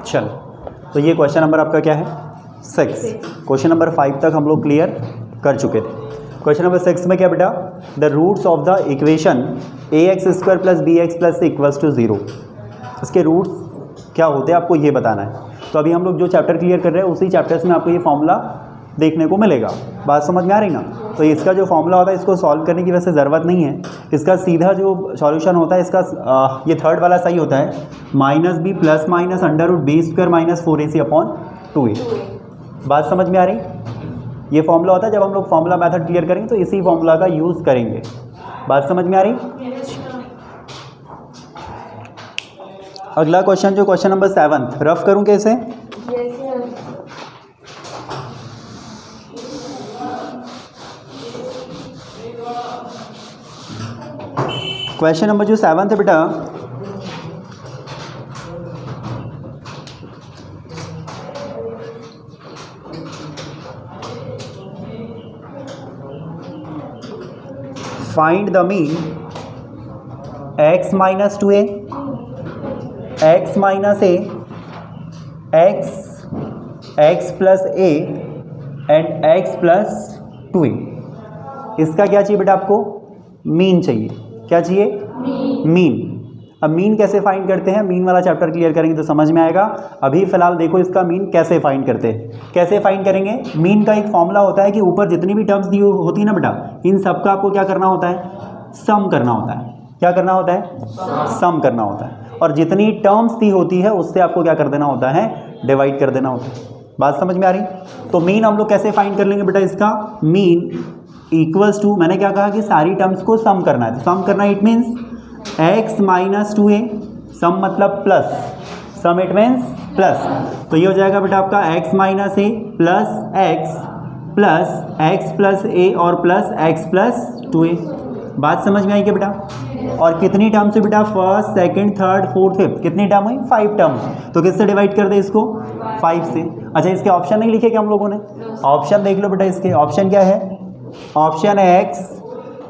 चलो, तो ये क्वेश्चन नंबर आपका क्या है 6। क्वेश्चन नंबर 5 तक हम लोग क्लियर कर चुके थे। क्वेश्चन नंबर 6 में क्या बेटा, the roots of the equation ax² + bx + = 0, इसके रूट्स क्या होते हैं आपको ये बताना है। तो अभी हम लोग जो चैप्टर क्लियर कर रहे हैं उसी चैप्टर्स में आपको ये फॉर्मूला देखने को मिलेगा। बात समझ में आ रही ना? तो इसका जो फॉर्मूला होता है इसको सॉल्व करने की वैसे ज़रूरत नहीं है। इसका सीधा जो सॉल्यूशन होता है इसका ये थर्ड वाला सही होता है, -b + (b² - 4ac/2a। बात समझ में आ रही? ये फॉर्मूला होता है, जब हम लोग फॉर्मूला मेथड क्लियर करेंगे तो इसी फॉर्मूला का यूज़ करेंगे। बात समझ में आ रही? अगला क्वेश्चन जो क्वेश्चन नंबर 7 रफ करूं कैसे? क्वेश्चन नंबर जो 7 है बेटा, find the mean x - 2a x - a x + a and x + 2a। इसका क्या चाहिए बेटा आपको? मीन चाहिए। क्या चाहिए? मीन। अब मीन कैसे फाइंड करते हैं, मीन वाला चैप्टर क्लियर करेंगे तो समझ में आएगा। अभी फिलहाल देखो इसका मीन कैसे फाइंड करते हैं। कैसे फाइंड करेंगे? मीन का एक फॉर्मूला होता है कि ऊपर जितनी भी टर्म्स दी होती है ना बेटा, इन सब का आपको क्या करना होता है? सम करना होता है। क्या करना होता है? सम करना होता है। और जितनी टर्म्स दी होती है उससे आपको क्या कर देना होता है? डिवाइड कर देना होता है। बात समझ में आ रही? तो मीन हम लोग कैसे फाइंड कर लेंगे बेटा? इसका मीन इक्वल्स टू, मैंने क्या कहा कि सारी टर्म्स को सम करना है। तो सम करना it means x - 2a, sum मतलब plus, sum it means plus. तो ये हो जाएगा बेटा आपका x - a plus x + a और प्लस x + 2a। बात समझ में आई क्या बेटा? और कितनी टर्म से बेटा? First, second, third, fourth, fifth. कितनी टर्म हुई? 5 टर्म। तो किससे डिवाइड कर दे इसको? 5 से। अच्छा, इसके ऑप्शन नहीं लिखे क्या हम लोगों ने? ऑप्शन देख लो बेटा। इसके ऑप्शन क्या है? ऑप्शन है x,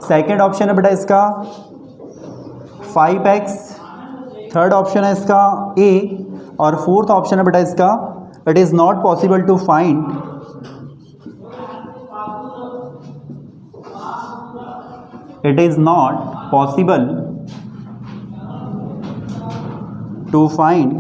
सेकंड ऑप्शन है बेटा इसका 5x, थर्ड ऑप्शन है इसका a और फोर्थ ऑप्शन है बेटा इसका it is not possible to find it is not possible to find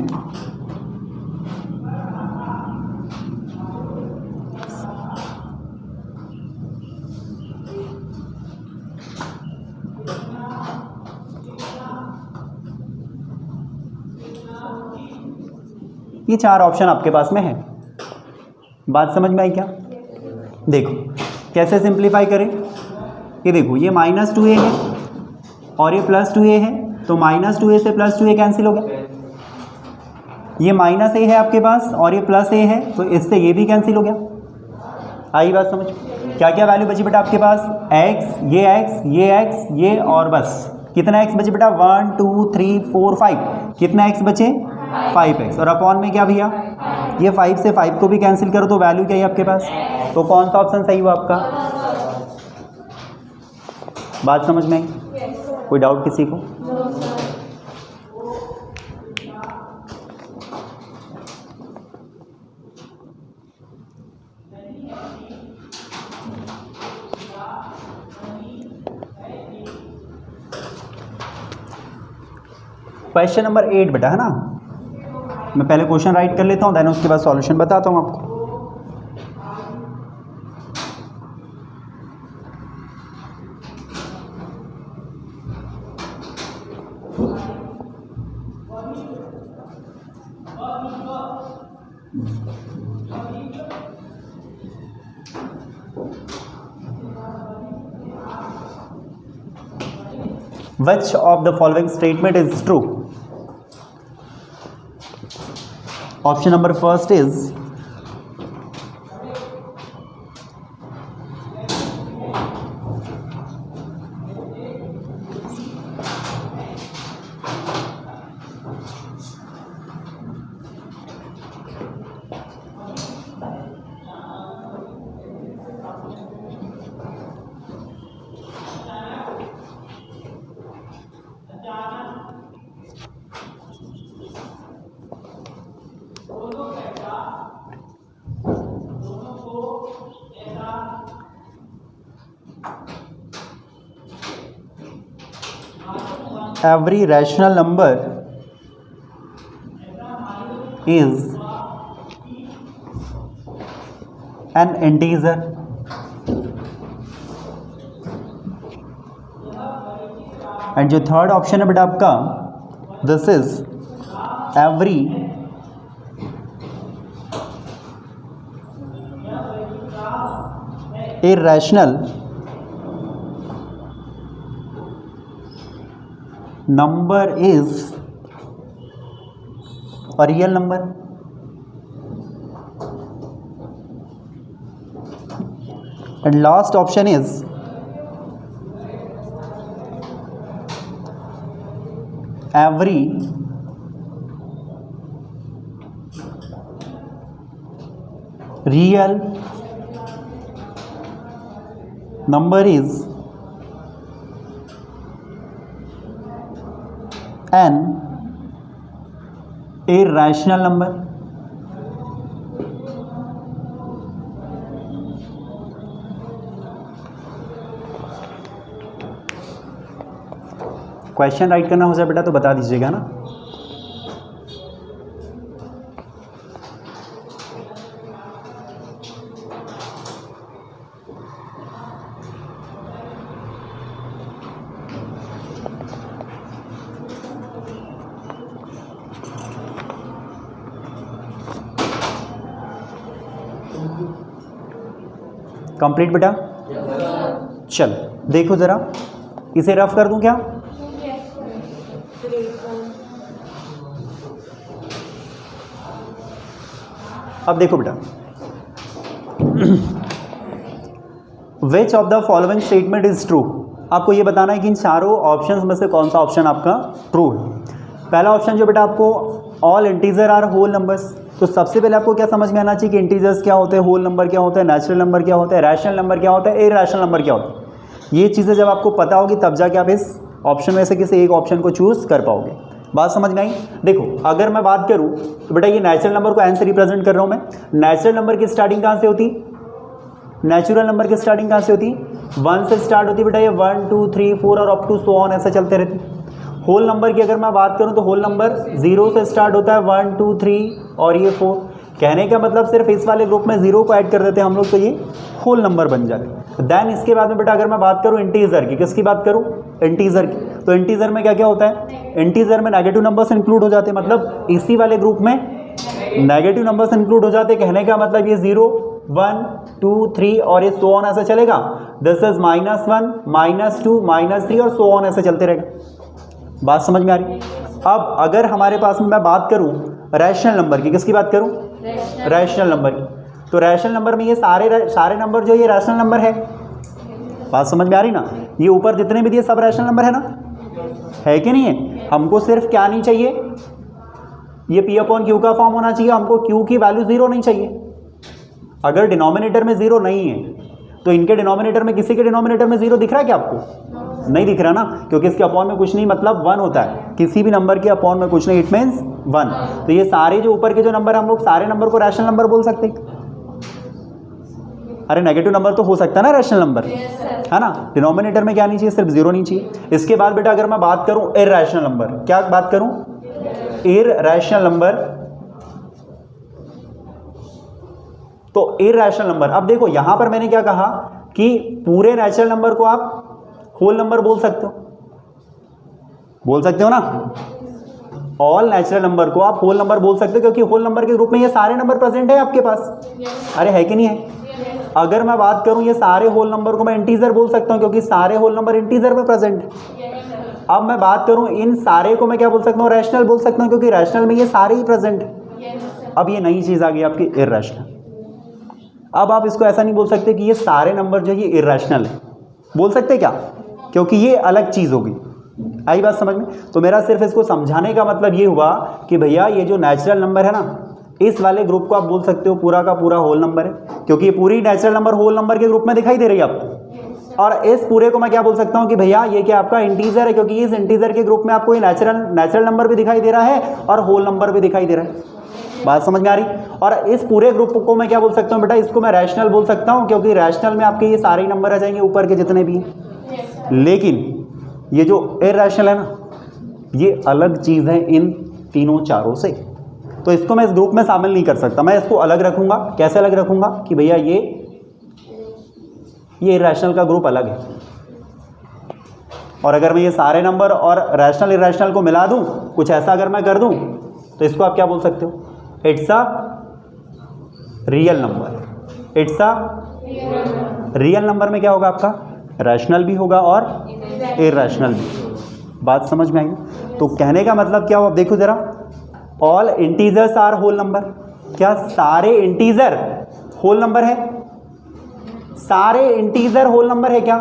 ये 4 ऑप्शन आपके पास में है। बात समझ में आई क्या? देखो कैसे सिंप्लीफाई करें। ये देखो, ये -2a है और ये +2a है, तो -2a से +2a कैंसिल हो गया। ये -a है आपके पास और ये +a है, तो इससे ये भी कैंसिल हो गया। आई बात समझ? क्या क्या वैल्यू बची बेटा आपके पास? x, ये और बस कितना x बचे बेटा? 1 2 3 4 5। कितना x बचे? 5x। और अपॉन में क्या भैया? ये 5 से 5 को भी कैंसिल करो तो वैल्यू क्या है आपके पास? तो कौन सा ऑप्शन सही हुआ आपका? बात समझ में आई? कोई डाउट किसी को? क्वेश्चन नंबर 8 बेटा है ना। मैं पहले क्वेश्चन राइट कर लेता हूँ, देन उसके बाद सॉल्यूशन बताता हूँ आपको। Which of the following statement is true? Option number first is every rational number is an integer. And जो थर्ड ऑप्शन है बेटा आपका, this is every irrational number is a real number. And last option is every real number is an irrational number. Question right करना हो जाए बेटा तो बता दीजिएगा ना। कंप्लीट बेटा? चल देखो जरा, इसे रफ कर दूं क्या? अब देखो बेटा, which of the following statement is true. आपको ये बताना है कि इन चारों ऑप्शंस में से कौन सा ऑप्शन आपका ट्रू है। पहला ऑप्शन जो बेटा आपको all integer are whole numbers, तो सबसे पहले आपको क्या समझ में आना चाहिए कि इंटीजर्स क्या होते हैं, होल नंबर क्या होता है, नेचुरल नंबर क्या होता है, रैशनल नंबर क्या होता है, इरैशनल नंबर क्या होता है। ये चीज़ें जब आपको पता होगी तब जाके आप इस ऑप्शन में से किसी एक ऑप्शन को चूज़ कर पाओगे। बात समझ में आई? देखो अगर मैं बात करूं तो बेटा ये नेचुरल नंबर को एन से रिप्रेजेंट कर रहा हूं मैं। नेचुरल नंबर की स्टार्टिंग कहां से होती? नेचुरल नंबर की स्टार्टिंग कहां से होती? 1 से स्टार्ट होती बेटा, ये 1 2 3 4 और अप टू सो ऑन ऐसे चलते रहते। होल नंबर की अगर मैं बात करूं तो होल नंबर 0 से स्टार्ट होता है, 1 2 3 और ये 4। कहने का मतलब सिर्फ इस वाले ग्रुप में 0 को ऐड कर देते हैं हम लोग तो ये होल नंबर बन जाते। देन इसके बाद में बेटा अगर मैं बात करूं इंटीजर की, किसकी बात करूं? इंटीजर की। तो इंटीजर में क्या क्या होता है? इंटीजर में नेगेटिव नंबर्स इंक्लूड हो जाते हैं, मतलब इसी वाले ग्रुप में नेगेटिव नंबर्स इंक्लूड हो जाते हैं। कहने का मतलब ये 0 1 2 3 और ये सो ऑन ऐसे चलेगा। दिस इज -1 -2 -3 और सो ऑन ऐसे चलते रहेगा। बात समझ में आ रही? अब अगर हमारे पास में मैं बात करूं रैशनल नंबर की, किसकी बात करूं? रैशनल नंबर की। तो रैशनल नंबर में ये सारे नंबर जो ये रैशनल नंबर है। बात समझ में आ रही ना? ये ऊपर जितने भी दिए सब रैशनल नंबर है ना, है कि नहीं है? हमको सिर्फ क्या नहीं चाहिए, ये P अपॉन Q का फॉर्म होना चाहिए। हमको Q की वैल्यू 0 नहीं चाहिए। अगर डिनोमिनेटर में 0 नहीं है तो इनके डिनोमिनेटर में, किसी के डिनोमिनेटर में 0 दिख रहा है क्या आपको? नहीं दिख रहा ना, क्योंकि इसके अपॉन में कुछ नहीं, मतलब 1 होता है। किसी भी नंबर के अपॉन में कुछ नहीं, इट मीन्स 1। तो ये सारे जो ऊपर के जो नंबर, हम लोग सारे नंबर को रैशनल नंबर बोल सकते हैं। अरे नेगेटिव नंबर तो हो सकता है ना रैशनल नंबर, है ना? डिनोमिनेटर में क्या नहीं चाहिए? सिर्फ 0 नहीं चाहिए। इसके बाद बेटा अगर मैं बात करूं इरैशनल नंबर, क्या बात करूं? Irrational number. तो इरैशनल नंबर, अब देखो यहां पर मैंने क्या कहा कि पूरे नेचुरल नंबर को आप होल नंबर बोल सकते हो ना। ऑल नेचुरल नंबर को आप होल नंबर बोल सकते हो, क्योंकि होल नंबर के ग्रुप में ये सारे नंबर प्रेजेंट है आपके पास। अरे है कि नहीं है? अगर मैं बात करूं ये सारे होल नंबर को मैं इंटीजर बोल सकता हूं, क्योंकि सारे होल नंबर इंटीजर में प्रेजेंट है। अब मैं बात करूं इन सारे को मैं क्या बोल सकता हूं? रैशनल बोल सकता हूं, क्योंकि रैशनल में ये सारे ही प्रेजेंट है। अब ये नई चीज आ गई आपकी इरैशनल। अब आप इसको ऐसा नहीं बोल सकते कि ये सारे नंबर जो ये इरैशनल है, बोल सकते क्या? क्योंकि ये अलग चीज होगी। आई बात समझ में? तो मेरा सिर्फ इसको समझाने का मतलब ये हुआ कि भैया ये जो नेचुरल नंबर है ना, इस वाले ग्रुप को आप बोल सकते हो पूरा का पूरा होल नंबर है, क्योंकि ये पूरी नेचुरल नंबर होल नंबर के ग्रुप में दिखाई दे रही है आपको। और इस पूरे को मैं क्या बोल सकता हूँ कि भैया ये क्या आपका इंटीजर है, क्योंकि इस इंटीजर के ग्रुप में आपको ये नेचुरल नंबर भी दिखाई दे रहा है और होल नंबर भी दिखाई दे रहा है। बात समझ में आ रही? और इस पूरे ग्रुप को मैं क्या बोल सकता हूँ बेटा? इसको मैं रैशनल बोल सकता हूँ, क्योंकि रैशनल में आपके ये सारे नंबर आ जाएंगे ऊपर के जितने भी। लेकिन ये जो इरैशनल है ना, ये अलग चीज़ है इन तीनों चारों से, तो इसको मैं इस ग्रुप में शामिल नहीं कर सकता। मैं इसको अलग रखूंगा। कैसे अलग रखूंगा कि भैया ये इरेशनल का ग्रुप अलग है, और अगर मैं ये सारे नंबर और रैशनल इरेशनल को मिला दूं, कुछ ऐसा अगर मैं कर दूं, तो इसको आप क्या बोल सकते हो? It's a real number. It's a real number में क्या होगा आपका? रैशनल भी होगा और इरेशनल भी। बात समझ में आई? तो कहने का मतलब क्या हुआ? अब देखो जरा, all integers are whole number. क्या सारे इंटीजर होल नंबर है? सारे इंटीजर होल नंबर है क्या?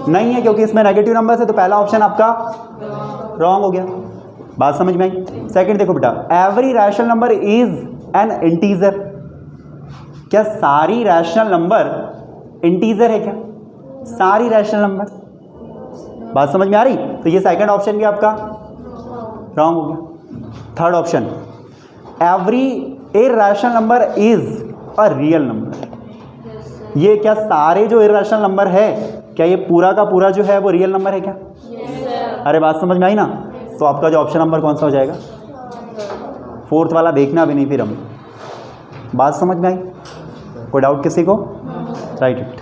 नहीं है, क्योंकि इसमें नेगेटिव नंबर है, तो पहला ऑप्शन आपका रॉन्ग हो गया। बात समझ में आई? सेकंड देखो बेटा, every rational number is an integer. क्या सारी रैशनल नंबर इंटीजर है क्या? सारी रैशनल नंबर। बात समझ में आ रही? तो ये सेकंड ऑप्शन भी आपका रॉन्ग हो गया। Third option, every irrational number is a real number. ये क्या सारे जो इरैशनल नंबर है, क्या ये पूरा का पूरा जो है वो रियल नंबर है क्या? अरे बात समझ में आई ना? तो आपका जो ऑप्शन नंबर कौन सा हो जाएगा? फोर्थ वाला देखना भी नहीं फिर हम। बात समझ में आई? कोई डाउट किसी को? Write it.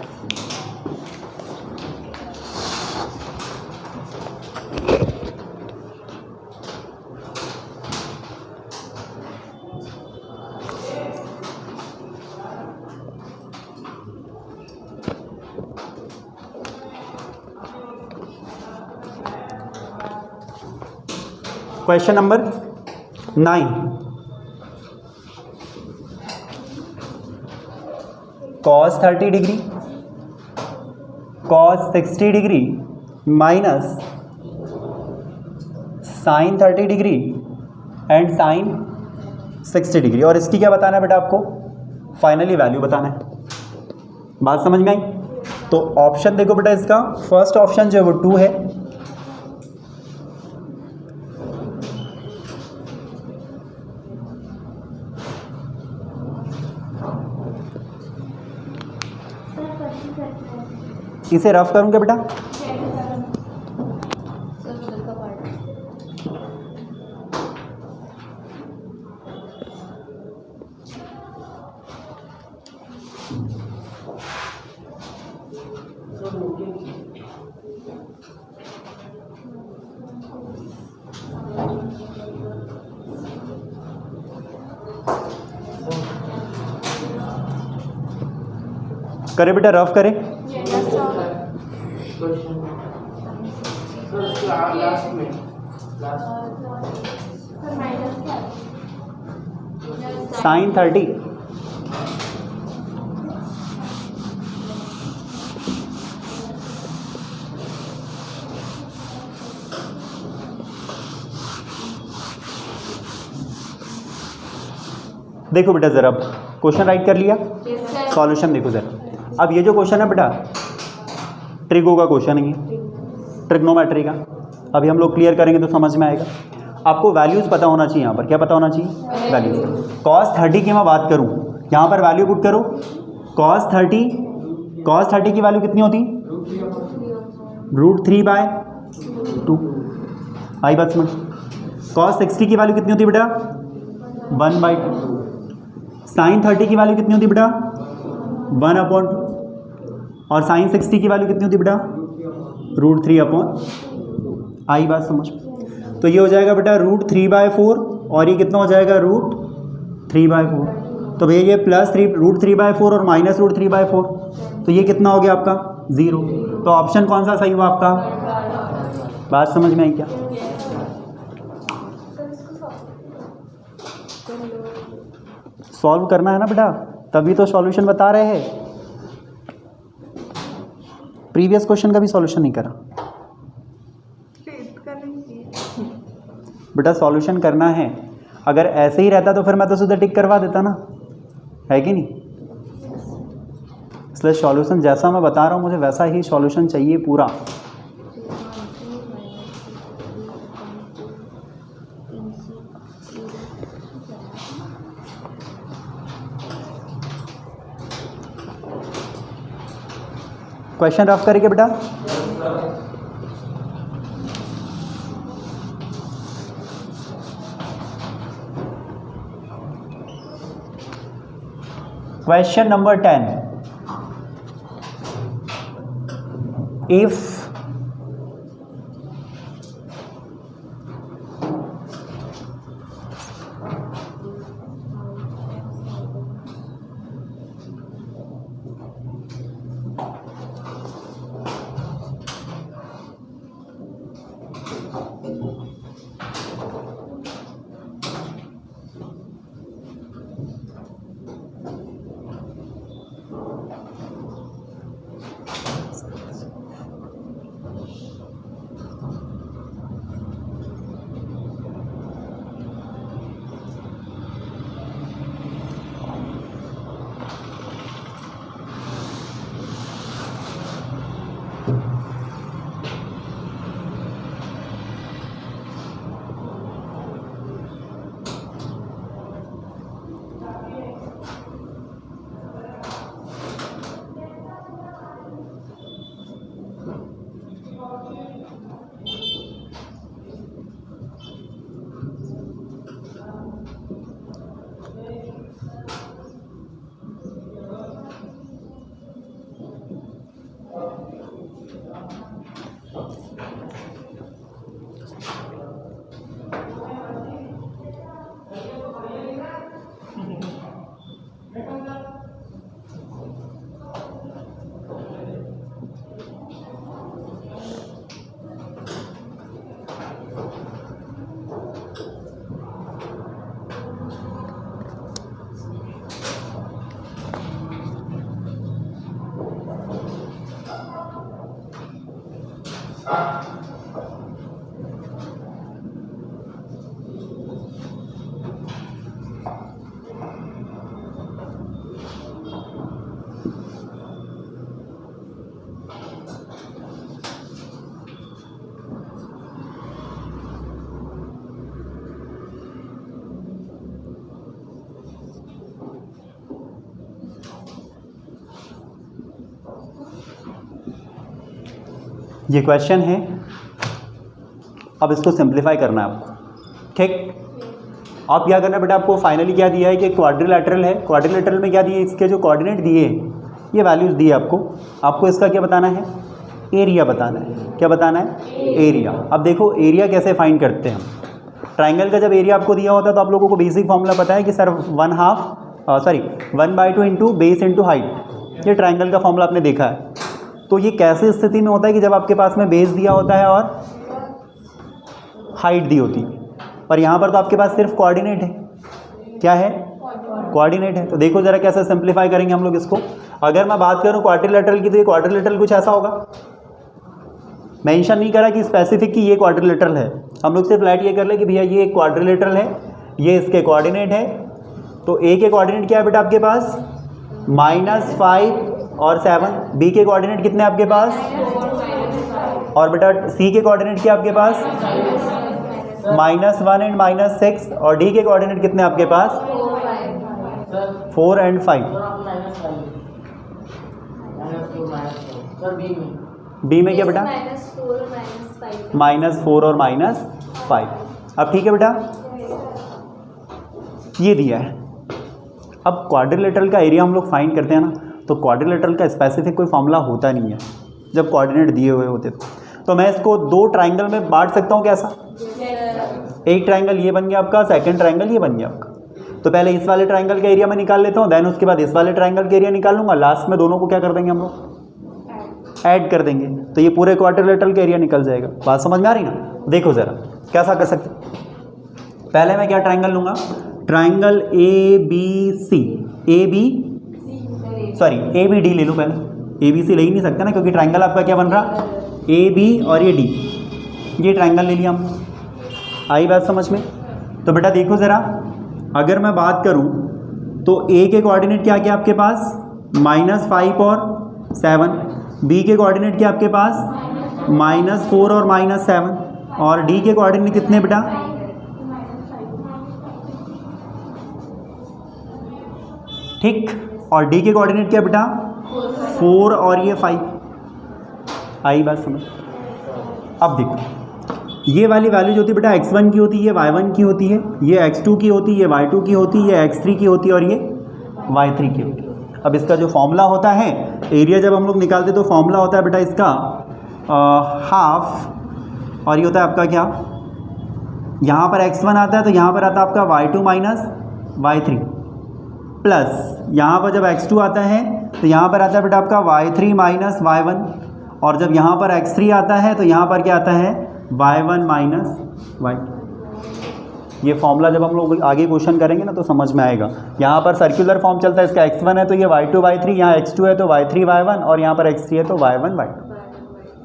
Question number 9, cos 30 degree cos 60 degree minus sine 30 degree and sine 60 degree, और इसकी क्या बताना है बेटा? आपको फाइनली वैल्यू बताना है। बात समझ में आई? तो ऑप्शन देखो बेटा, इसका फर्स्ट ऑप्शन जो है वो 2 है, इसे रफ करूंगा बेटा। करे बेटा, रफ करे। साइन 30 देखो बेटा जरा, क्वेश्चन राइट कर लिया, सॉल्यूशन देखो जरा। अब ये जो क्वेश्चन है बेटा, ट्रिगो का क्वेश्चन है, ट्रिग्नोमेट्री का। अभी हम लोग क्लियर करेंगे तो समझ में आएगा। आपको वैल्यूज़ पता होना चाहिए। यहाँ पर क्या पता होना चाहिए? वैल्यूज। cos 30 की मैं बात करूँ, यहाँ पर वैल्यू पुट करो। cos 30 की वैल्यू कितनी होती? √3/2। आई बात समझ? cos 60 की वैल्यू कितनी होती बेटा? 1/2। साइन 30 की वैल्यू कितनी होती बेटा? 1/2। और साइन 60 की वैल्यू कितनी होती बेटा? √3/। आई बात समझ? तो ये हो जाएगा बेटा √3/4, और ये कितना हो जाएगा? √3/4। तो भैया ये प्लस √3/4 और माइनस √3/4, तो ये कितना हो गया आपका? 0। तो ऑप्शन कौन सा सही हुआ आपका? बात समझ में आई क्या? सॉल्व करना है ना बेटा, तभी तो सॉल्यूशन बता रहे हैं। प्रीवियस क्वेश्चन का भी सॉल्यूशन नहीं करा बेटा, सॉल्यूशन करना है। अगर ऐसे ही रहता तो फिर मैं तो सीधा टिक करवा देता ना, है कि नहीं? इसलिए सॉल्यूशन जैसा मैं बता रहा हूँ, मुझे वैसा ही सॉल्यूशन चाहिए पूरा। क्वेश्चन रफ करेंगे बेटा। क्वेश्चन नंबर 10, इफ ये क्वेश्चन है, अब इसको सिंप्लीफाई करना है आपको, ठीक। अब क्या करना है बेटा, आपको फाइनली क्या दिया है कि क्वाड्रिलेटरल है, क्वाड्रिलेटरल में क्या दिए, इसके जो कोऑर्डिनेट दिए ये वैल्यूज़ दिए आपको इसका क्या बताना है, एरिया बताना है। क्या बताना है, एरिया। अब देखो एरिया कैसे फाइंड करते हैं हम। ट्राइंगल का जब एरिया आपको दिया होता है तो आप लोगों को बेसिक फॉर्मूला पता है कि sir 1/2 into base into height, ये ट्राइंगल का फॉर्मूला आपने देखा है। तो ये कैसे स्थिति में होता है कि जब आपके पास में बेस दिया होता है और हाइट दी होती है, पर यहाँ पर तो आपके पास सिर्फ कोऑर्डिनेट है। क्या है, कोऑर्डिनेट है। तो देखो ज़रा कैसे सिंप्लीफाई करेंगे हम लोग इसको। अगर मैं बात करूँ क्वाड्रिलेटरल की तो ये क्वाड्रिलेटरल कुछ ऐसा होगा, मेंशन नहीं करा कि स्पेसिफिक कि ये क्वाड्रिलेटरल है, हम लोग सिर्फ लाइट ये कर ले कि भैया ये एक क्वाड्रिलेटरल है, ये इसके कोऑर्डिनेट है। तो ए के कोऑर्डिनेट क्या है बेटा आपके पास, -5 और 7। बी के कोऑर्डिनेट कितने आपके पास, और बेटा सी के कोऑर्डिनेट क्या आपके पास, -1 एंड -6, और डी के कोऑर्डिनेट कितने आपके पास, 4 एंड 5। बी में क्या बेटा, -4 और -5। अब ठीक है बेटा, ये दिया है। अब क्वाड्रिलेटरल का एरिया हम लोग फाइंड करते हैं ना, तो क्वाड्रिलेटरल का स्पेसिफिक कोई फॉर्मूला होता नहीं है जब कोऑर्डिनेट दिए हुए होते। तो मैं इसको दो ट्राइंगल में बांट सकता हूँ कैसा, एक ट्राइंगल ये बन गया आपका, सेकंड ट्राइंगल ये बन गया आपका। तो पहले इस वाले ट्राइंगल का एरिया मैं निकाल लेता हूँ, देन उसके बाद इस वाले ट्राइंगल का एरिया निकाल लूँगा, लास्ट में दोनों को क्या कर देंगे हम लोग, ऐड कर देंगे, तो ये पूरे क्वाड्रिलेटरल का एरिया निकल जाएगा। बात समझ में आ रही ना। देखो ज़रा कैसा कर सकते, पहले मैं क्या ट्राइंगल लूँगा, ट्राइंगल ABC, ABD ले लूँ पहले। ABC ले ही नहीं सकता ना, क्योंकि ट्राइंगल आपका क्या बन रहा, AB और ये D, ये ट्राइंगल ले लिया हम। आई बात समझ में। तो बेटा देखो ज़रा, अगर मैं बात करूँ तो A के कोऑर्डिनेट क्या क्या आपके पास, -5 और 7। B के कोऑर्डिनेट क्या आपके पास, -4 और -7, और D के कोऑर्डिनेट कितने बेटा, ठीक, और D के कोऑर्डिनेट क्या बेटा, 4 और ये 5। आई बात समझ। अब देखो ये वाली वैल्यू जो होती है बेटा x1 की होती है, ये y1 की होती है, ये x2 की होती है, ये y2 की होती है, ये x3 की होती है और ये y3 की होती है। अब इसका जो फॉर्मूला होता है, एरिया जब हम लोग निकालते तो फॉर्मूला होता है बेटा इसका हाफ, और ये होता है आपका क्या, यहाँ पर x1 आता है तो यहाँ पर आता है आपका y2 माइनस y3, प्लस यहाँ पर जब x2 आता है तो यहाँ पर आता है बेटा आपका y3 माइनस y1, और जब यहाँ पर x3 आता है तो यहाँ पर क्या आता है y1 माइनस y2। ये फॉर्मूला जब हम लोग आगे क्वेश्चन करेंगे ना तो समझ में आएगा। यहाँ पर सर्कुलर फॉर्म चलता है, इसका x1 है तो ये y2 y3, यहाँ x2 है तो y3 y1, और यहाँ पर x3 है तो y1 y2।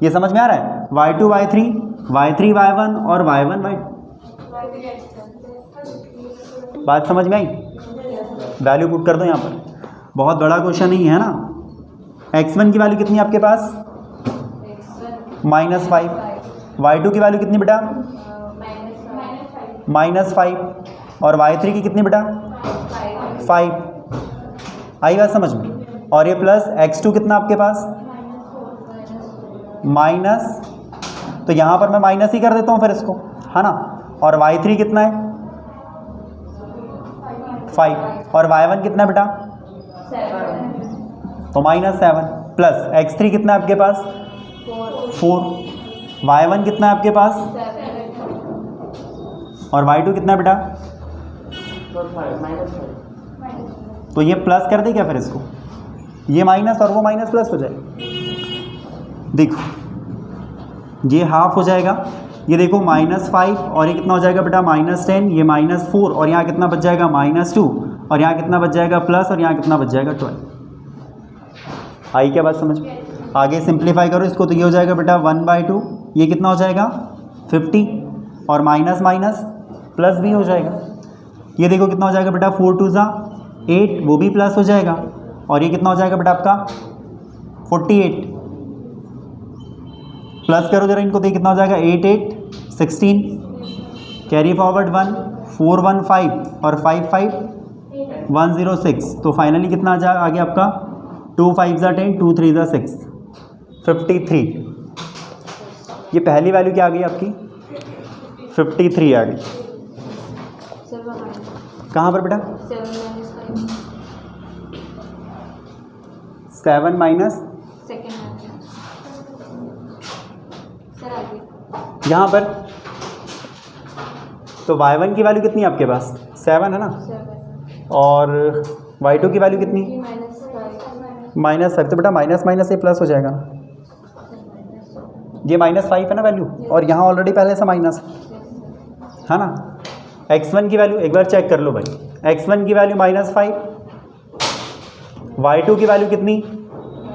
ये समझ में आ रहा है, y2 y3, y3 y1 और y1 y2। बात समझ में आई? वैल्यू पुट कर दो यहाँ पर, बहुत बड़ा क्वेश्चन नहीं है ना। x1 की वैल्यू कितनी है आपके पास, -5, y2 की वैल्यू कितनी बेटा, -5, और y3 की कितनी बेटा 5। आई बात समझ में? और ये प्लस x2 कितना आपके पास माइनस, तो यहाँ पर मैं माइनस ही कर देता हूँ फिर इसको, है ना। और y3 कितना है 5, और y1 कितना है बेटा 7, तो -7, प्लस x3 कितना है आपके पास 4, y1 कितना है आपके पास 7, और y2 कितना है बेटा 5, तो ये प्लस कर दे क्या फिर इसको, ये माइनस और वो माइनस प्लस हो जाएगा। देखो ये हाफ हो जाएगा, ये देखो -5, और ये कितना हो जाएगा बेटा -10, ये -4, और यहाँ कितना बच जाएगा -2, और यहाँ कितना बच जाएगा प्लस, और यहाँ कितना बच जाएगा 12। आई क्या बात समझ में? आगे सिंप्लीफाई करो इसको, तो ये हो जाएगा बेटा 1/2, ये कितना हो जाएगा 50, और माइनस माइनस प्लस भी हो जाएगा। ये देखो कितना हो जाएगा बेटा 4 2 ज़ा 8, वो भी प्लस हो जाएगा, और ये कितना हो जाएगा बेटा आपका 48, प्लस करो जरा इनको, तो कितना हो जाएगा 8 8 16, कैरी फॉरवर्ड 1 4 1 5 और 5 5 106, तो फाइनली कितना आ गया आपका 2 5 ज़ा 10 2 3 ज़ा 6 53। ये पहली वैल्यू क्या आ गई आपकी 53 आ गई। कहाँ पर बेटा 7 माइनस यहाँ पर, तो y1 की वैल्यू कितनी है आपके पास 7 है ना, और y2 की वैल्यू कितनी -5, तो बेटा माइनस माइनस ये प्लस हो जाएगा, ये -5 है ना वैल्यू, और यहाँ ऑलरेडी पहले से माइनस है ना। x1 की वैल्यू एक बार चेक कर लो भाई, x1 की वैल्यू -5, y2 की वैल्यू कितनी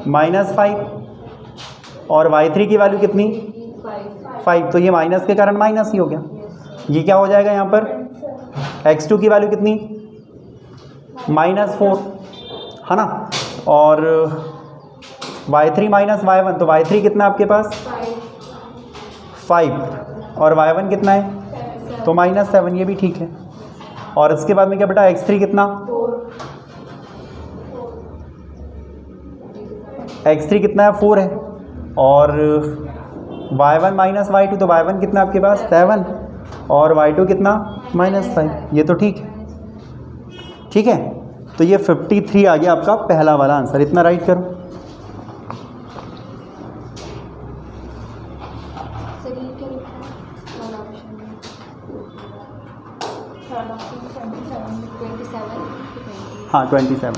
-5, और y3 की वैल्यू कितनी 5, तो ये माइनस के कारण माइनस ही हो गया। ये क्या हो जाएगा यहाँ पर x2 की वैल्यू कितनी -4 है ना, और y3 माइनस y1, तो y3 कितना आपके पास 5, और y1 कितना है तो -7, ये भी ठीक है। और इसके बाद में क्या बेटा x3 कितना x3 कितना है 4 है, और y1 माइनस y2, तो y1 कितना आपके पास 7, और y2 कितना -5, ये तो ठीक है। ठीक है, तो ये 53 आ गया आपका पहला वाला आंसर, इतना राइट करो। हाँ 27।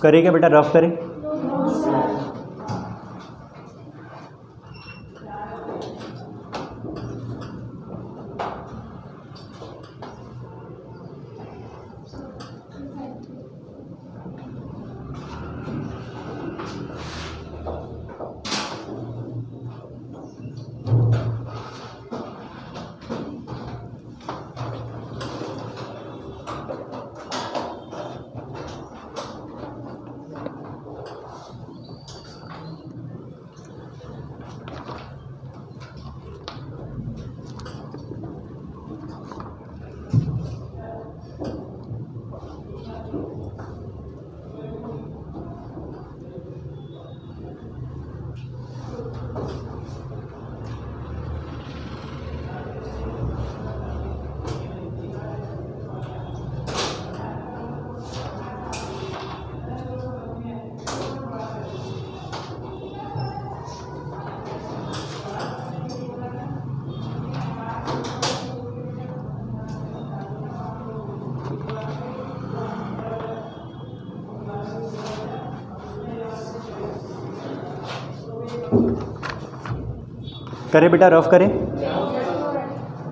करे क्या बेटा, रफ करे? करे बेटा, रफ करें।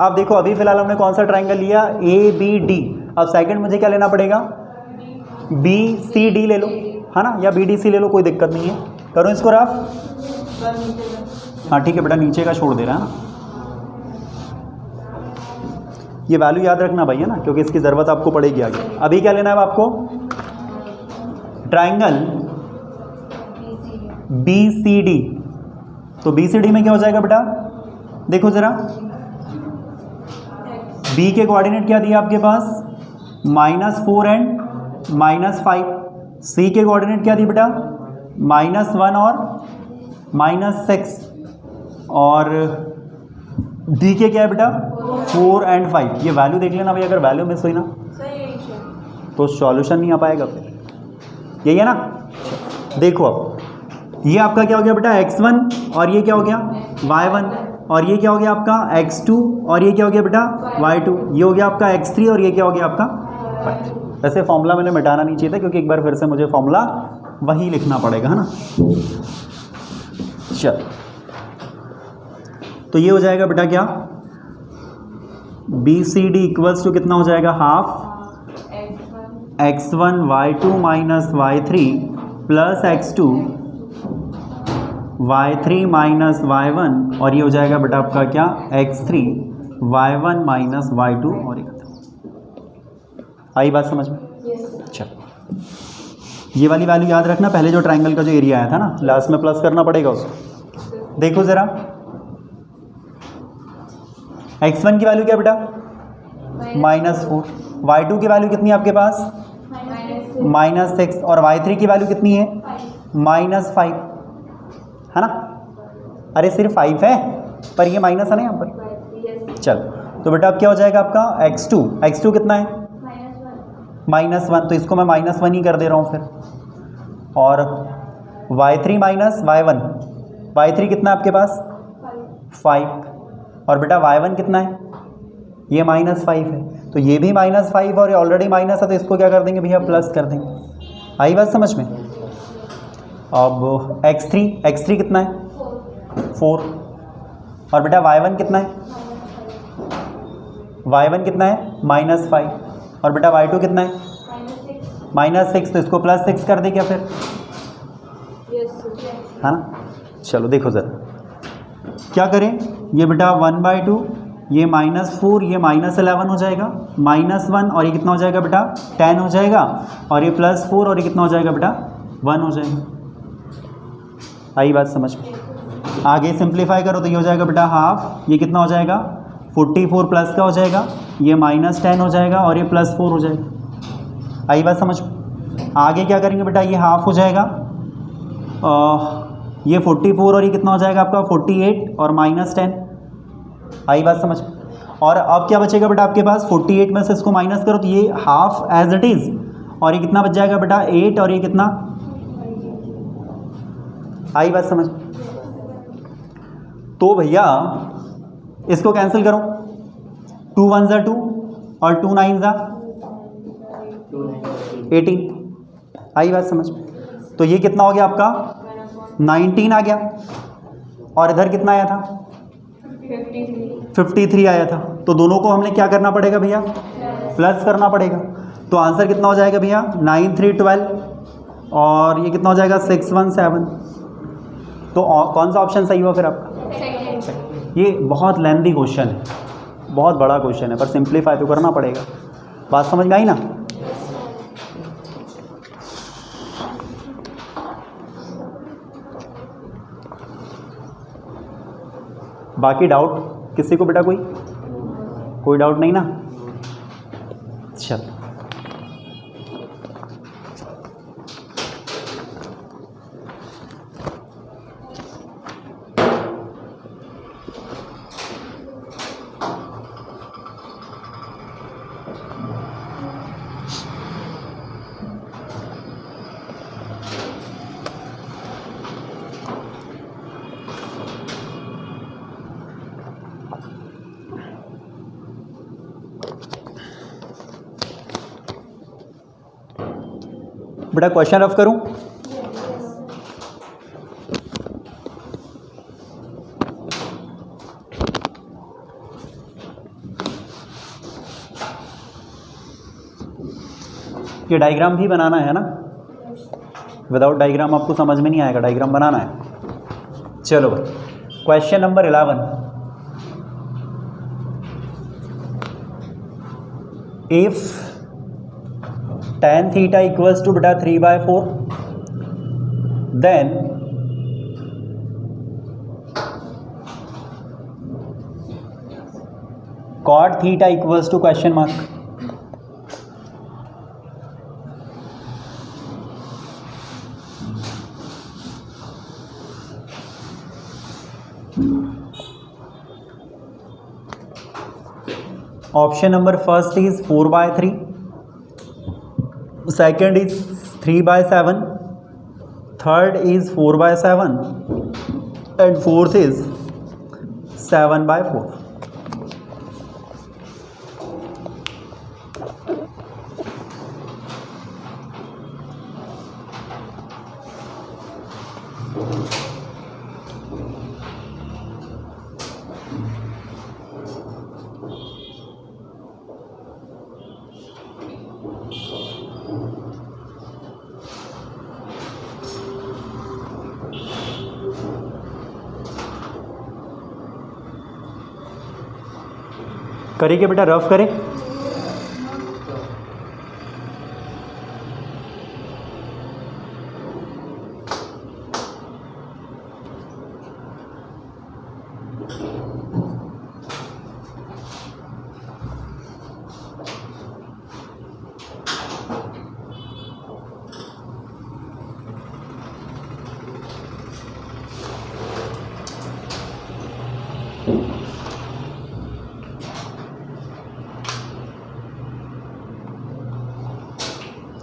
अब देखो अभी फिलहाल हमने कौन सा ट्राइंगल लिया, ए बी डी। अब सेकंड मुझे क्या लेना पड़ेगा, बी सी डी ले लो, है ना, या बी डी सी ले लो, कोई दिक्कत नहीं है। करो इसको रफ। हाँ ठीक है बेटा, नीचे का छोड़ दे रहा है ना। ये वैल्यू याद रखना भाई, है ना, क्योंकि इसकी ज़रूरत आपको पड़ेगी आगे। अभी क्या लेना है आपको, ट्राइंगल बी सी डी। तो बी सी डी में क्या हो जाएगा बेटा, देखो ज़रा, बी के कोऑर्डिनेट क्या दिया आपके पास, -4 एंड -5। सी के कोऑर्डिनेट क्या दिए बेटा, -1 और -6। और डी के क्या है बेटा, 4 एंड 5। ये वैल्यू देख लेना भाई, अगर वैल्यू मिस हुई ना तो सॉल्यूशन नहीं आ पाएगा फिर, यही है ना। देखो अब ये आपका क्या हो गया बेटा, x1, और ये क्या हो गया y1, और ये क्या हो गया आपका x2, और ये क्या हो गया बेटा y2, ये हो गया आपका x3, और ये क्या हो गया आपका y3। वैसे फॉर्मूला मैंने मिटाना नहीं चाहिए था, क्योंकि एक बार फिर से मुझे फॉर्मूला वही लिखना पड़ेगा, है ना। चल, तो ये हो जाएगा बेटा क्या, B C D equals to कितना हो जाएगा, half x1 y2 minus y3 plus x2 y3 minus y1, और ये हो जाएगा बेटा आपका क्या, x3 y1 माइनस y2, और ये खत्म। आई बात समझ में? चलो, ये वाली वैल्यू याद रखना, पहले जो ट्राइंगल का जो एरिया आया था ना, लास्ट में प्लस करना पड़ेगा उसको। देखो ज़रा, x1 की वैल्यू क्या बेटा, -4, y2 की वैल्यू कितनी है आपके पास, -6, और y3 की वैल्यू कितनी है, -5, है ना। अरे सिर्फ 5 है, पर ये माइनस है ना यहाँ पर। चल, तो बेटा अब क्या हो जाएगा आपका, x2 कितना है, -1, तो इसको मैं -1 ही कर दे रहा हूँ फिर। और y3 माइनस y1, y3 कितना है आपके पास, 5, और बेटा y1 कितना है, ये -5 है, तो ये भी -5, और ये ऑलरेडी माइनस है, तो इसको क्या कर देंगे भैया, प्लस कर देंगे। आई बात समझ में? अब x3 कितना है, 4, और बेटा y1 कितना है, -5, और बेटा y2 कितना है, -6, तो इसको +6 कर दे क्या फिर, है ना। चलो देखो ज़रा क्या करें, ये बेटा 1/2, ये -4, ये -11 हो जाएगा, -1, और ये कितना हो जाएगा बेटा, 10 हो जाएगा, और ये +4, और ये कितना हो जाएगा बेटा, 1 हो जाएगा। आई बात समझ में? आगे सिंप्लीफाई करो तो ये हो जाएगा बेटा हाफ, ये कितना हो जाएगा, 44 प्लस का हो जाएगा, ये -10 हो जाएगा, और ये +4 हो जाएगा। आई बात समझ में? आगे क्या करेंगे बेटा, ये हाफ हो जाएगा, ये 44, और ये कितना हो जाएगा आपका 48, और -10। आई बात समझ में? और अब क्या बचेगा बेटा आपके पास, 48 में से इसको माइनस करो तो ये हाफ एज इट इज़, और ये कितना बच जाएगा बेटा 8, और ये कितना, आई बात समझ। तो भैया इसको कैंसिल करो, 2 1 ज़ा 2 और 2 9 ज़ा 18। आई बात समझ में? तो ये कितना हो गया आपका 19 आ गया, और इधर कितना आया था 53 आया था। तो दोनों को हमने क्या करना पड़ेगा भैया, प्लस करना पड़ेगा। तो आंसर कितना हो जाएगा भैया 9 3 12, और ये कितना हो जाएगा 6 1 7। तो कौन सा ऑप्शन सही हुआ फिर आपका? ये बहुत लेंथी क्वेश्चन है, बहुत बड़ा क्वेश्चन है, पर सिंप्लीफाई तो करना पड़ेगा। बात समझ में आई ना? बाकी डाउट किसी को बेटा? कोई डाउट नहीं ना? चल बेटा क्वेश्चन रफ करूं? ये डायग्राम भी बनाना है ना? विदाउट डायग्राम आपको समझ में नहीं आएगा, डायग्राम बनाना है। चलो question number 11, if tan theta equals to बेटा 3/4, then cot theta equals to question mark। Option number first is 4/3, second is 3/7, third is 4/7, and fourth is 7/4। करेंगे बेटा, रफ करें।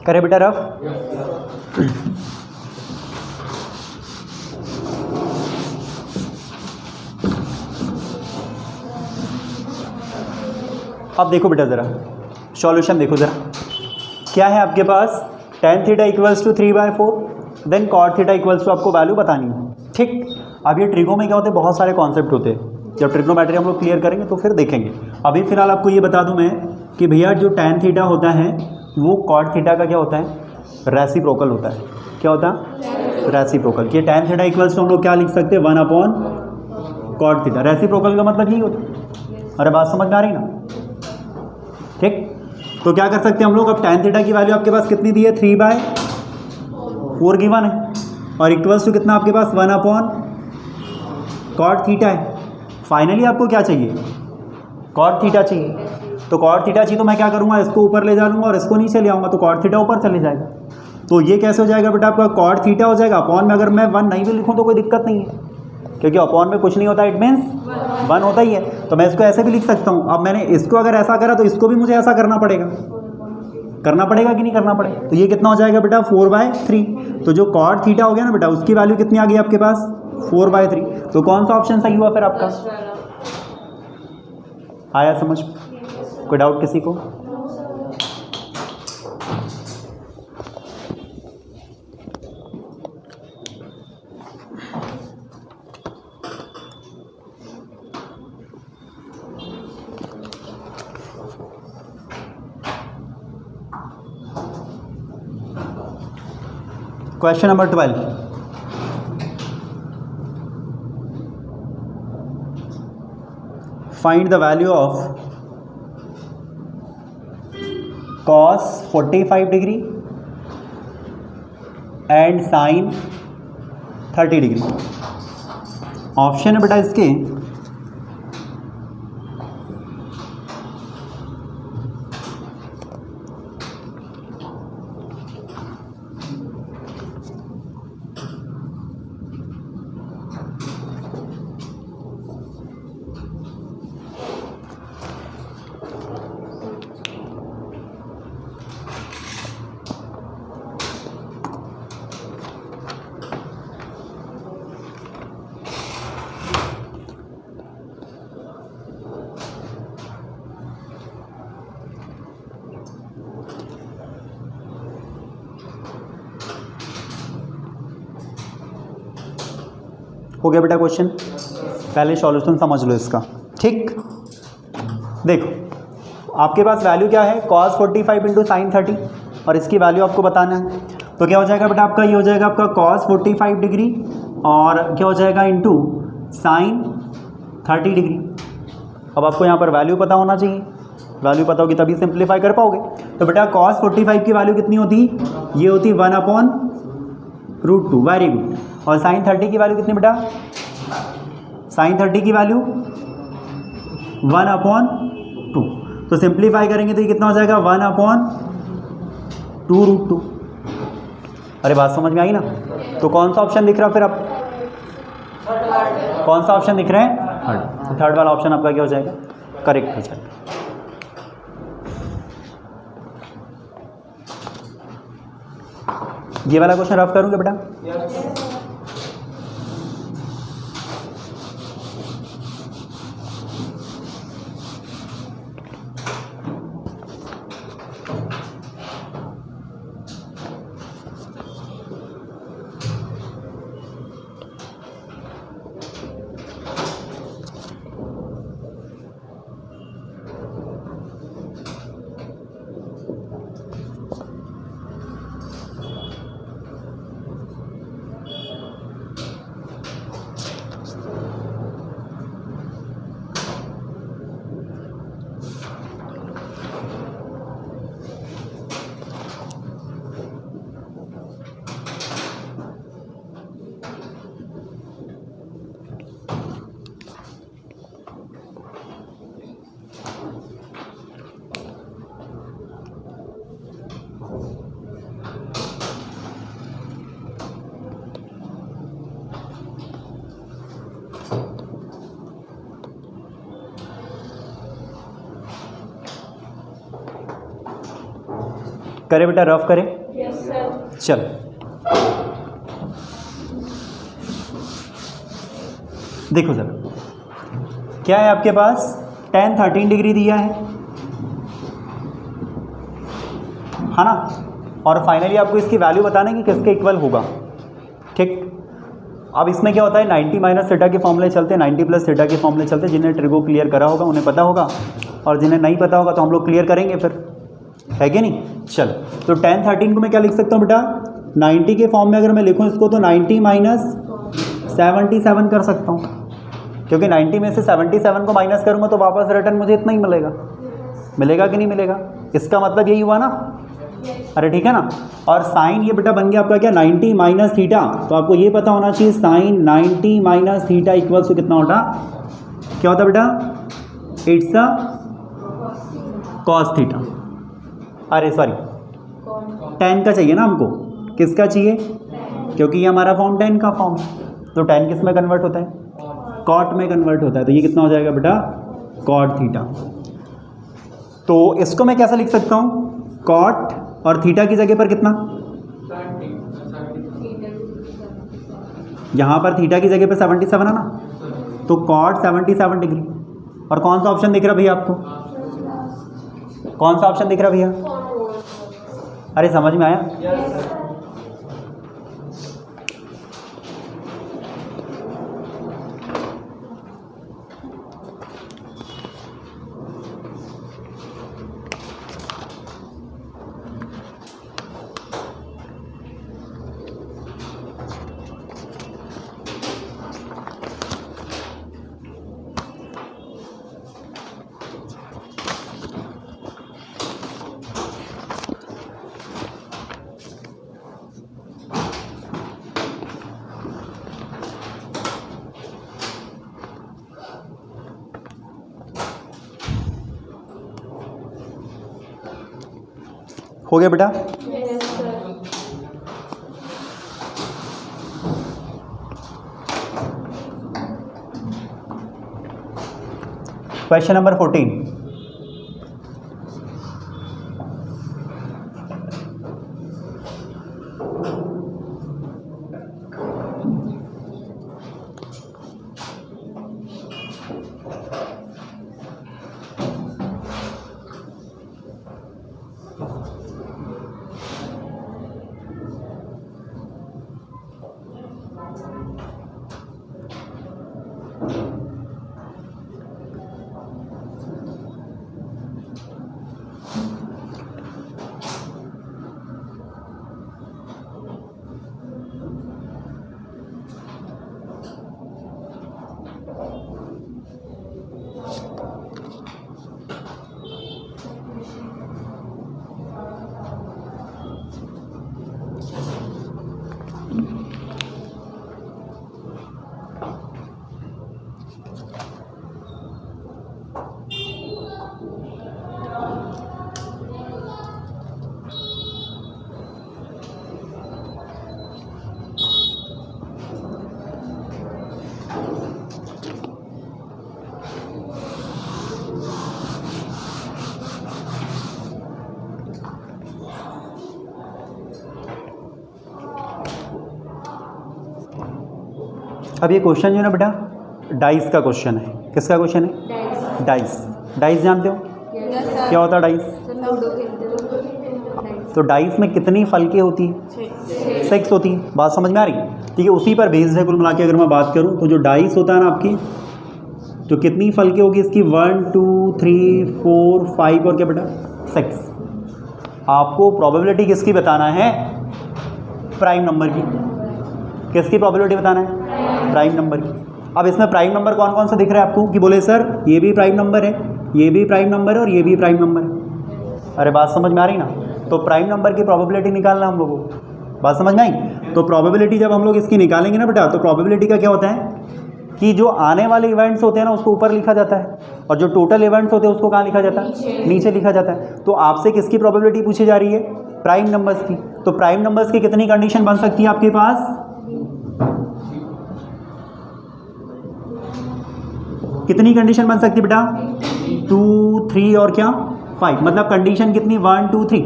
करें बेटा रफ। अब देखो बेटा ज़रा सॉल्यूशन देखो ज़रा, क्या है आपके पास tan theta equals to 3/4, then cot theta equals to आपको वैल्यू बतानी है। ठीक, अब ये ट्रिगो में क्या होते हैं, बहुत सारे कॉन्सेप्ट होते हैं। जब ट्रिग्नोमेट्री हम लोग क्लियर करेंगे तो फिर देखेंगे। अभी फिलहाल आपको ये बता दूं मैं कि भैया जो tan थीटा होता है वो cot थीटा का क्या होता है, रेसिप्रोकल होता है। क्या होता है, रेसिप्रोकल। कि tan थीटा इक्वल्स टू हम लोग क्या लिख सकते हैं, 1/cot थीटा। रेसिप्रोकल का मतलब यही होता है। अरे बात समझ में आ रही ना? ठीक, तो क्या कर सकते हैं हम लोग, अब tan थीटा की वैल्यू आपके पास कितनी दी है, 3/4 गिवन है, और इक्वल्स टू कितना आपके पास 1/cot थीटा है। फाइनली आपको क्या चाहिए, cot थीटा चाहिए। तो cot थीटा चाहिए तो मैं क्या करूँगा, इसको ऊपर ले जा लूँगा और इसको नीचे ले आऊँगा, तो cot थीटा ऊपर चले जाएगा। तो ये कैसे हो जाएगा बेटा, आपका cot थीटा हो जाएगा। अपॉन में अगर मैं 1 नहीं भी लिखूँ तो कोई दिक्कत नहीं है, क्योंकि अपॉन में कुछ नहीं होता, इट मीन्स 1 होता ही है। तो मैं इसको ऐसे भी लिख सकता हूँ। अब मैंने इसको अगर ऐसा करा तो इसको भी मुझे ऐसा करना पड़ेगा, करना पड़ेगा कि नहीं करना पड़ेगा। तो ये कितना हो जाएगा बेटा, 4/3। तो जो cot थीटा हो गया ना बेटा, उसकी वैल्यू कितनी आ गई आपके पास, 4/3। तो कौन सा ऑप्शन सही हुआ फिर आपका, आया समझ? कोई डाउट किसी को? Question number 12, find the value of cos 45 degree and sine 30 degree. Option है बेटा इसके हो गया बेटा क्वेश्चन। पहले सॉल्यूशन समझ लो इसका, ठीक। देखो आपके पास वैल्यू क्या है, cos 45 इंटू साइन 30, और इसकी वैल्यू आपको बताना है। तो क्या हो जाएगा बेटा आपका, ये हो जाएगा आपका cos 45 डिग्री और क्या हो जाएगा इंटू साइन 30 डिग्री। अब आपको यहाँ पर वैल्यू पता होना चाहिए, वैल्यू पता होगी तभी सिंप्लीफाई कर पाओगे। तो बेटा cos 45 की वैल्यू कितनी होती, ये होती 1/√2, वेरी गुड। और साइन 30 की वैल्यू कितनी बेटा, साइन 30 की वैल्यू 1/2। तो सिंप्लीफाई करेंगे तो ये कितना हो जाएगा 1/2√2। अरे बात समझ में आई ना। तो कौन सा ऑप्शन दिख रहा फिर आप, कौन सा ऑप्शन दिख रहा है, थर्ड वाला ऑप्शन आपका क्या हो जाएगा, करेक्ट हो जाएगा। ये वाला क्वेश्चन रफ करूंगा बेटा। करे बेटा, रफ करे। Yes sir. चल देखो सर, क्या है आपके पास, tan 13 डिग्री दिया है ना, और फाइनली आपको इसकी वैल्यू बताना है कि किसके इक्वल होगा, ठीक। अब इसमें क्या होता है, 90 माइनस थीटा के फॉर्मूले चलते हैं, 90 प्लस थीटा के फॉर्मूले चलते हैं। जिन्हें ट्रिगो क्लियर करा होगा उन्हें पता होगा, और जिन्हें नहीं पता होगा तो हम लोग क्लियर करेंगे फिर, है कि नहीं। चल तो tan 13 को मैं क्या लिख सकता हूँ बेटा, 90 के फॉर्म में अगर मैं लिखूँ इसको तो 90 माइनस 77 कर सकता हूँ, क्योंकि 90 में से 77 को माइनस करूँगा तो वापस रिटर्न मुझे इतना ही मिलेगा, मिलेगा कि नहीं मिलेगा। इसका मतलब यही हुआ ना, अरे ठीक है ना। और साइन ये बेटा बन गया आपका क्या, 90 माइनस थीटा। तो आपको ये पता होना चाहिए sine 90 minus theta equals to कितना होता, क्या होता बेटा, इट्स अ कॉस थीटा। अरे सॉरी, tan का चाहिए ना हमको, किसका चाहिए, क्योंकि ये हमारा फॉर्म tan का फॉर्म है, तो tan किस में कन्वर्ट होता है, कॉट में कन्वर्ट होता है। तो ये कितना हो जाएगा बेटा, कॉट थीटा। तो इसको मैं कैसा लिख सकता हूँ, कॉट और थीटा की जगह पर कितना, यहाँ पर थीटा की जगह पर 77 है ना, तो कॉट 77 डिग्री। और कौन सा ऑप्शन दिख रहा भैया आपको, कौन सा ऑप्शन दिख रहा भैया, अरे समझ में आया। हो गया बेटा? Question number 14। अब ये क्वेश्चन जो है ना बेटा, डाइस का क्वेश्चन है। किसका क्वेश्चन है? डाइस। डाइस जानते हो क्या होता है डाइस? तो डाइस में कितनी फलके होती है? 6 होती है। बात समझ में आ रही है? ठीक है, उसी पर बेस्ड है कुल मिला के अगर मैं बात करूं तो जो डाइस होता है ना आपकी, तो कितनी फलके होगी इसकी? 1 2 3 4 5 और क्या बेटा? 6। आपको प्रोबेबिलिटी किसकी बताना है? प्राइम नंबर की। किसकी प्रोबेबिलिटी बताना है? प्राइम नंबर की। अब इसमें प्राइम नंबर कौन कौन सा दिख रहा है आपको कि बोले सर ये भी प्राइम नंबर है, ये भी प्राइम नंबर है और ये भी प्राइम नंबर है। अरे बात समझ में आ रही ना? तो प्राइम नंबर की प्रोबेबिलिटी निकालना हम लोगों को। बात समझ में आई? तो प्रोबेबिलिटी जब हम लोग इसकी निकालेंगे ना बेटा, तो प्रोबेबिलिटी का क्या होता है कि जो आने वाले इवेंट्स होते हैं ना उसको ऊपर लिखा जाता है, और जो टोटल इवेंट्स होते हैं उसको कहाँ लिखा जाता है? नीचे लिखा जाता है। तो आपसे किसकी प्रोबेबिलिटी पूछी जा रही है? प्राइम नंबर्स की। तो प्राइम नंबर्स की कितनी कंडीशन बन सकती है आपके पास? कितनी कंडीशन बन सकती है बेटा? 2 3 और क्या? 5। मतलब कंडीशन कितनी? 1 2 3।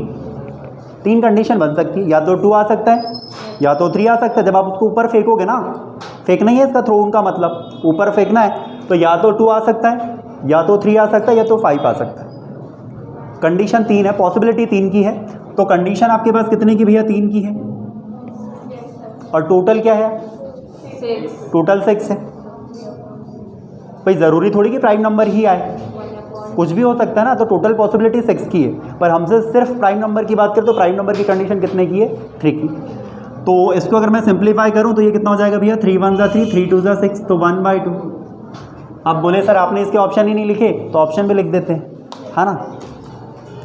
3 कंडीशन बन सकती है। या तो 2 आ सकता है या तो 3 आ सकता है। जब आप उसको ऊपर फेंकोगे ना, फेंकना ही है इसका थ्रोन का मतलब, ऊपर फेंकना है, तो या तो 2 आ सकता है, या तो 3 आ सकता है, या तो 5 आ सकता है। कंडीशन 3 है, पॉसिबिलिटी 3 की है। तो कंडीशन आपके पास कितने की भैया? 3 की है। और टोटल क्या है? 6। टोटल 6 है। भाई ज़रूरी थोड़ी कि प्राइम नंबर ही आए, कुछ भी हो सकता है ना। तो टोटल पॉसिबिलिटी 6 की है, पर हमसे सिर्फ प्राइम नंबर की बात करें तो प्राइम नंबर की कंडीशन कितने की है? 3 की। तो इसको अगर मैं सिंप्लीफाई करूं तो ये कितना हो जाएगा भैया? 3 1 ज़ा 3, 3 2 ज़ा 6, तो 1/2। अब बोले सर आपने इसके ऑप्शन ही नहीं लिखे, तो ऑप्शन भी लिख देते हैं, है ना।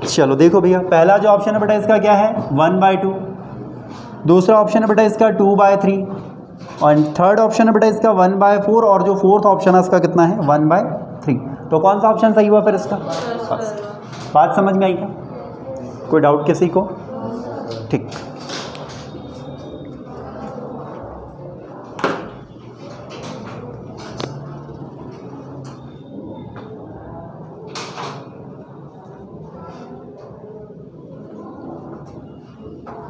चलो देखो भैया, पहला जो ऑप्शन है बेटा इसका क्या है? 1/2। दूसरा ऑप्शन है बेटा इसका 2/3, और थर्ड ऑप्शन है बेटा इसका 1/4, और जो फोर्थ ऑप्शन है इसका कितना है? 1/3। तो कौन सा ऑप्शन सही हुआ फिर इसका? बात समझ में आई क्या? कोई डाउट किसी को? ठीक।